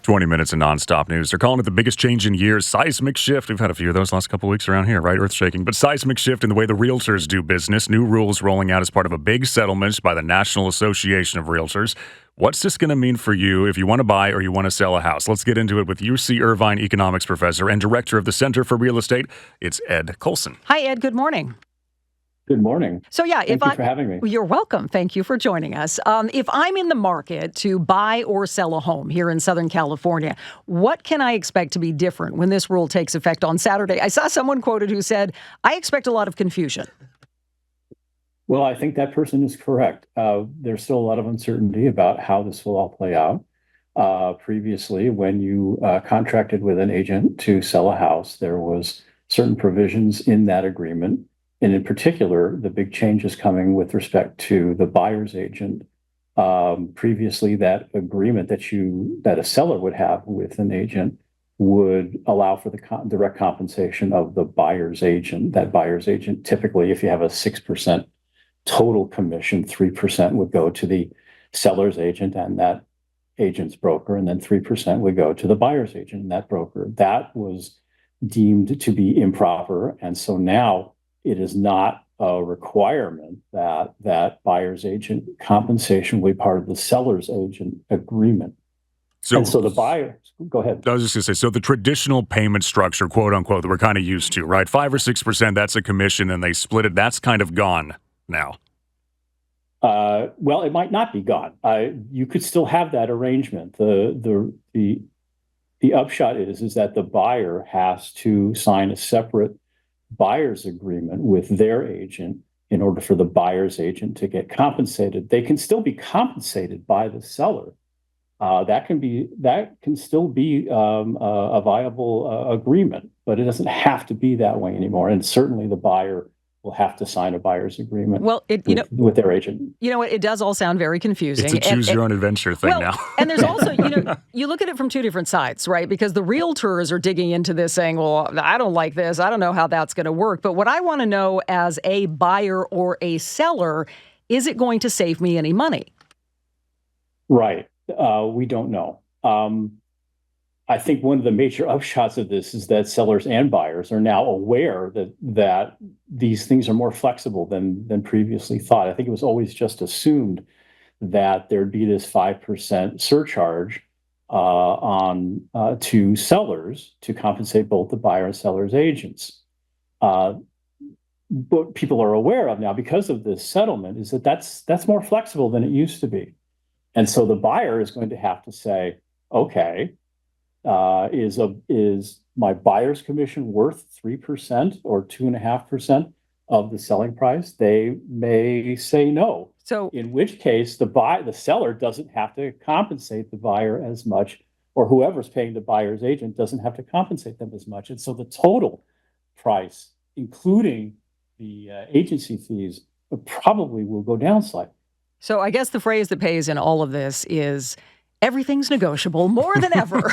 20 minutes of nonstop news. They're calling it the biggest change in years. Seismic shift. We've had a few of those last couple of weeks around here, right? Earth shaking. But seismic shift in the way the realtors do business. New rules rolling out as part of a big settlement by the National Association of Realtors. What's this going to mean for you if you want to buy or you want to sell a house? Let's get into it with UC Irvine economics professor and director of the Center for Real Estate. It's Ed Coulson. Hi, Ed. Good morning. Good morning. So yeah, Thank you for having me. You're welcome. Thank you for joining us. If I'm in the market to buy or sell a home here in Southern California, what can I expect to be different when this rule takes effect on Saturday? I saw someone quoted who said, I expect a lot of confusion. Well, I think that person is correct. There's still a lot of uncertainty about how this will all play out. Previously, when you contracted with an agent to sell a house, there was certain provisions in that agreement. And in particular, the big change is coming with respect to the buyer's agent. Previously, that agreement that a seller would have with an agent would allow for the direct compensation of the buyer's agent. That buyer's agent, typically, if you have a 6% total commission, 3% would go to the seller's agent and that agent's broker, and then 3% would go to the buyer's agent and that broker. That was deemed to be improper, and so now it is not a requirement that that buyer's agent compensation will be part of the seller's agent agreement. So the buyer, go ahead. I was just going to say, so the traditional payment structure, quote unquote, that we're kind of used to, right? 5 or 6%, that's a commission, and they split it. That's kind of gone now. Well, it might not be gone. You could still have that arrangement. The upshot is that the buyer has to sign a separate buyer's agreement with their agent in order for the buyer's agent to get compensated. They can still be compensated by the seller. That can still be a viable agreement, but it doesn't have to be that way anymore. And certainly the buyer will have to sign a buyer's agreement with their agent. You know what? It does all sound very confusing. It's a choose your own adventure thing now. And there's also, you look at it from two different sides, right? Because the realtors are digging into this saying, well, I don't like this. I don't know how that's going to work. But what I want to know as a buyer or a seller, is it going to save me any money? Right. We don't know. I think one of the major upshots of this is that sellers and buyers are now aware that these things are more flexible than previously thought. I think it was always just assumed that there'd be this 5% surcharge to sellers to compensate both the buyer and seller's agents. What people are aware of now because of this settlement is that's more flexible than it used to be. And so the buyer is going to have to say, okay, is my buyer's commission worth 3% or 2.5% of the selling price? They may say no. So in which case the seller doesn't have to compensate the buyer as much, or whoever's paying the buyer's agent doesn't have to compensate them as much. And so the total price, including the agency fees, probably will go down slightly. So I guess the phrase that pays in all of this is everything's negotiable more than ever.